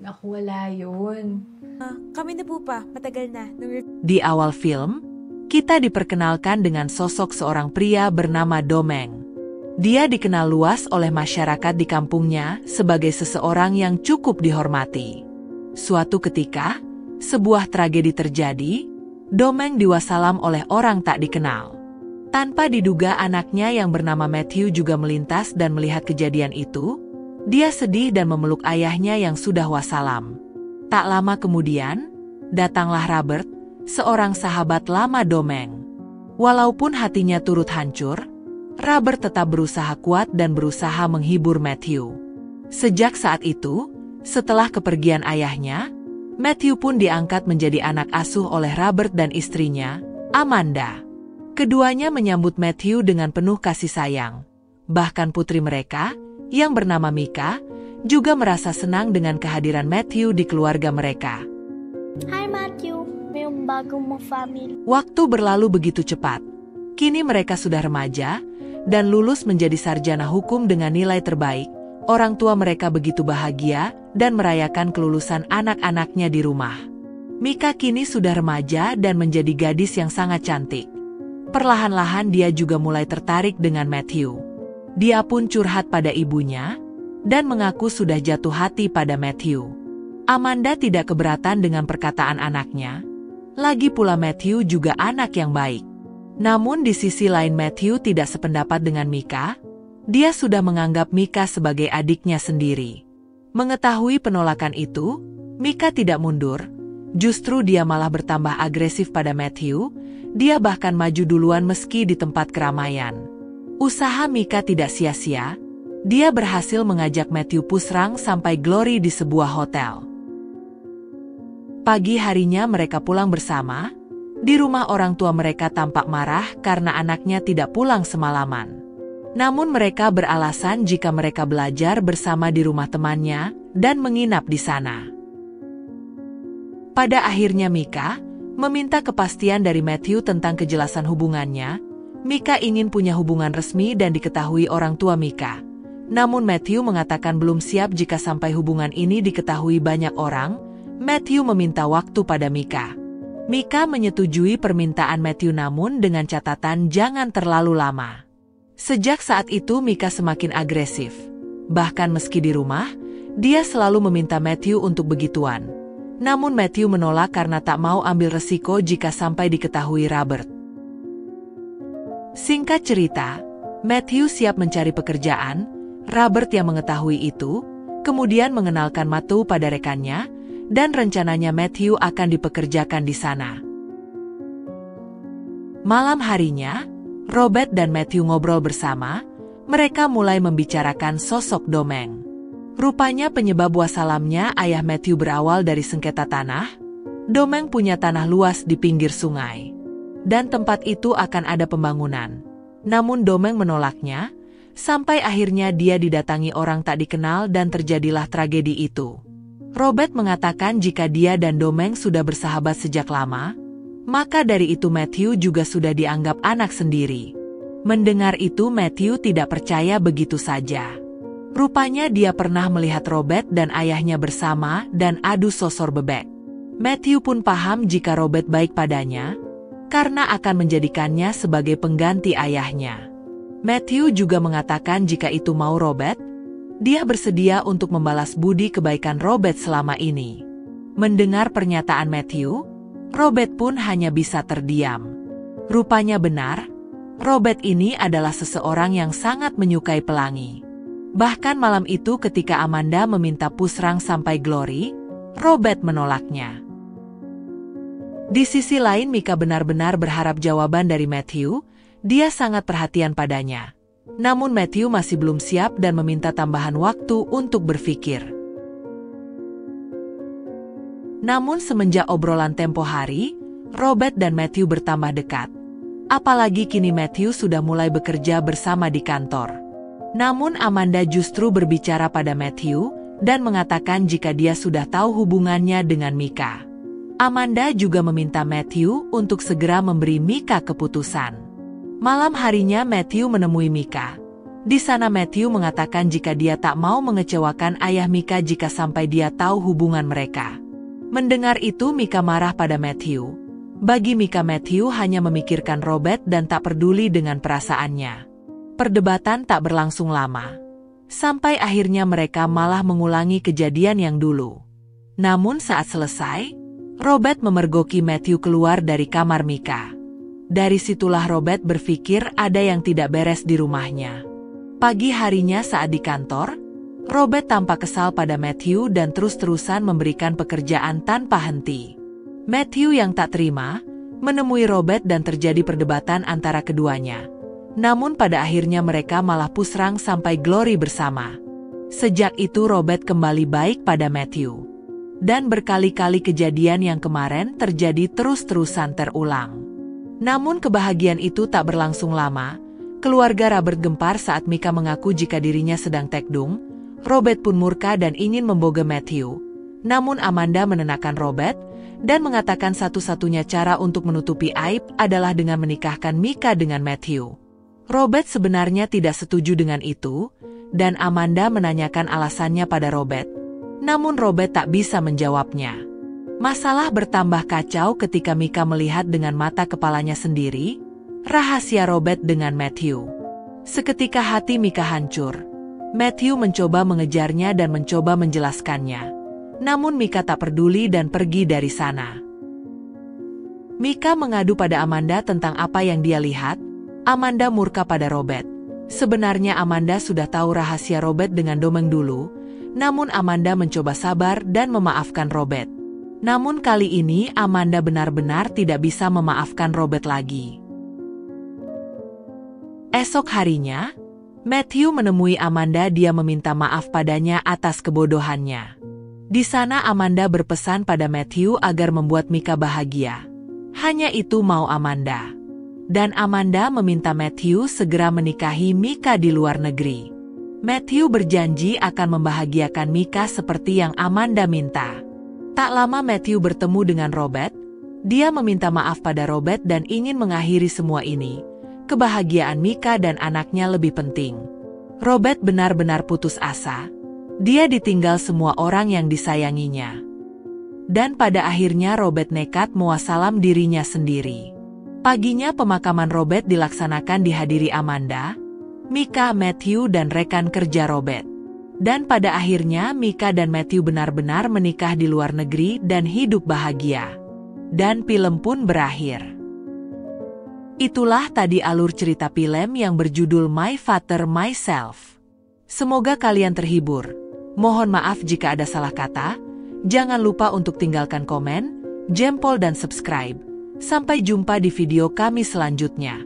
Naku, wala yun. Kami na po pa, matagal na. Di awal film, kita diperkenalkan dengan sosok seorang pria bernama Domeng. Dia dikenal luas oleh masyarakat di kampungnya sebagai seseorang yang cukup dihormati. Suatu ketika, sebuah tragedi terjadi. Domeng diwasalam oleh orang tak dikenal. Tanpa diduga anaknya yang bernama Matthew juga melintas dan melihat kejadian itu. Dia sedih dan memeluk ayahnya yang sudah wasalam. Tak lama kemudian, datanglah Robert, seorang sahabat lama Domeng. Walaupun hatinya turut hancur, Robert tetap berusaha kuat dan berusaha menghibur Matthew. Sejak saat itu, setelah kepergian ayahnya, Matthew pun diangkat menjadi anak asuh oleh Robert dan istrinya, Amanda. Keduanya menyambut Matthew dengan penuh kasih sayang. Bahkan putri mereka, yang bernama Mika, juga merasa senang dengan kehadiran Matthew di keluarga mereka. Hai Matthew, may bago mo family. Waktu berlalu begitu cepat. Kini mereka sudah remaja dan lulus menjadi sarjana hukum dengan nilai terbaik. Orang tua mereka begitu bahagia dan merayakan kelulusan anak-anaknya di rumah. Mika kini sudah remaja dan menjadi gadis yang sangat cantik. Perlahan-lahan dia juga mulai tertarik dengan Matthew. Dia pun curhat pada ibunya dan mengaku sudah jatuh hati pada Matthew. Amanda tidak keberatan dengan perkataan anaknya. Lagi pula Matthew juga anak yang baik. Namun di sisi lain Matthew tidak sependapat dengan Mika. Dia sudah menganggap Mika sebagai adiknya sendiri. Mengetahui penolakan itu, Mika tidak mundur. Justru dia malah bertambah agresif pada Matthew. Dia bahkan maju duluan meski di tempat keramaian. Usaha Mika tidak sia-sia. Dia berhasil mengajak Matthew pusrang sampai Glory di sebuah hotel. Pagi harinya mereka pulang bersama. Di rumah orang tua mereka tampak marah karena anaknya tidak pulang semalaman. Namun mereka beralasan jika mereka belajar bersama di rumah temannya dan menginap di sana. Pada akhirnya Mika meminta kepastian dari Matthew tentang kejelasan hubungannya. Mika ingin punya hubungan resmi dan diketahui orang tua Mika. Namun Matthew mengatakan belum siap jika sampai hubungan ini diketahui banyak orang. Matthew meminta waktu pada Mika. Mika menyetujui permintaan Matthew namun dengan catatan jangan terlalu lama. Sejak saat itu Mika semakin agresif. Bahkan meski di rumah, dia selalu meminta Matthew untuk begituan. Namun Matthew menolak karena tak mau ambil resiko jika sampai diketahui Robert. Singkat cerita, Matthew siap mencari pekerjaan. Robert yang mengetahui itu, kemudian mengenalkan Matthew pada rekannya, dan rencananya Matthew akan dipekerjakan di sana. Malam harinya, Robert dan Matthew ngobrol bersama. Mereka mulai membicarakan sosok Domeng. Rupanya penyebab wasalamnya ayah Matthew berawal dari sengketa tanah. Domeng punya tanah luas di pinggir sungai. Dan tempat itu akan ada pembangunan. Namun Domeng menolaknya, sampai akhirnya dia didatangi orang tak dikenal dan terjadilah tragedi itu. Robert mengatakan jika dia dan Domeng sudah bersahabat sejak lama, maka dari itu Matthew juga sudah dianggap anak sendiri. Mendengar itu Matthew tidak percaya begitu saja. Rupanya dia pernah melihat Robert dan ayahnya bersama dan adu sosor bebek. Matthew pun paham jika Robert baik padanya, karena akan menjadikannya sebagai pengganti ayahnya. Matthew juga mengatakan jika itu mau Robert, dia bersedia untuk membalas budi kebaikan Robert selama ini. Mendengar pernyataan Matthew, Robert pun hanya bisa terdiam. Rupanya benar, Robert ini adalah seseorang yang sangat menyukai pelangi. Bahkan malam itu ketika Amanda meminta pusrang sampai Glory, Robert menolaknya. Di sisi lain Mika benar-benar berharap jawaban dari Matthew. Dia sangat perhatian padanya. Namun Matthew masih belum siap dan meminta tambahan waktu untuk berpikir. Namun semenjak obrolan tempo hari, Robert dan Matthew bertambah dekat. Apalagi kini Matthew sudah mulai bekerja bersama di kantor. Namun Amanda justru berbicara pada Matthew dan mengatakan jika dia sudah tahu hubungannya dengan Mika. Amanda juga meminta Matthew untuk segera memberi Mika keputusan. Malam harinya Matthew menemui Mika. Di sana Matthew mengatakan jika dia tak mau mengecewakan ayah Mika jika sampai dia tahu hubungan mereka. Mendengar itu Mika marah pada Matthew. Bagi Mika, Matthew hanya memikirkan Robert dan tak peduli dengan perasaannya. Perdebatan tak berlangsung lama. Sampai akhirnya mereka malah mengulangi kejadian yang dulu. Namun saat selesai, Robert memergoki Matthew keluar dari kamar Mika. Dari situlah Robert berpikir ada yang tidak beres di rumahnya. Pagi harinya saat di kantor, Robert tampak kesal pada Matthew dan terus-terusan memberikan pekerjaan tanpa henti. Matthew yang tak terima, menemui Robert dan terjadi perdebatan antara keduanya. Namun pada akhirnya mereka malah pusrang sampai Glory bersama. Sejak itu Robert kembali baik pada Matthew. Dan berkali-kali kejadian yang kemarin terjadi terus-terusan terulang. Namun kebahagiaan itu tak berlangsung lama. Keluarga Robert gempar saat Mika mengaku jika dirinya sedang tekdung. Robert pun murka dan ingin membogem Matthew. Namun Amanda menenangkan Robert dan mengatakan satu-satunya cara untuk menutupi aib adalah dengan menikahkan Mika dengan Matthew. Robert sebenarnya tidak setuju dengan itu, dan Amanda menanyakan alasannya pada Robert. Namun Robert tak bisa menjawabnya. Masalah bertambah kacau ketika Mika melihat dengan mata kepalanya sendiri rahasia Robert dengan Matthew. Seketika hati Mika hancur. Matthew mencoba mengejarnya dan mencoba menjelaskannya. Namun Mika tak peduli dan pergi dari sana. Mika mengadu pada Amanda tentang apa yang dia lihat. Amanda murka pada Robert. Sebenarnya Amanda sudah tahu rahasia Robert dengan Domeng dulu, namun Amanda mencoba sabar dan memaafkan Robert. Namun kali ini Amanda benar-benar tidak bisa memaafkan Robert lagi. Esok harinya, Matthew menemui Amanda. Dia meminta maaf padanya atas kebodohannya. Di sana Amanda berpesan pada Matthew agar membuat Mika bahagia. Hanya itu mau Amanda. Dan Amanda meminta Matthew segera menikahi Mika di luar negeri. Matthew berjanji akan membahagiakan Mika seperti yang Amanda minta. Tak lama Matthew bertemu dengan Robert. Dia meminta maaf pada Robert dan ingin mengakhiri semua ini. Kebahagiaan Mika dan anaknya lebih penting. Robert benar-benar putus asa. Dia ditinggal semua orang yang disayanginya. Dan pada akhirnya Robert nekat muasalam dirinya sendiri. Paginya pemakaman Robert dilaksanakan dihadiri Amanda, Mika, Matthew dan rekan kerja Robert. Dan pada akhirnya Mika dan Matthew benar-benar menikah di luar negeri dan hidup bahagia. Dan film pun berakhir. Itulah tadi alur cerita film yang berjudul My Father, Myself. Semoga kalian terhibur. Mohon maaf jika ada salah kata. Jangan lupa untuk tinggalkan komen, jempol dan subscribe. Sampai jumpa di video kami selanjutnya.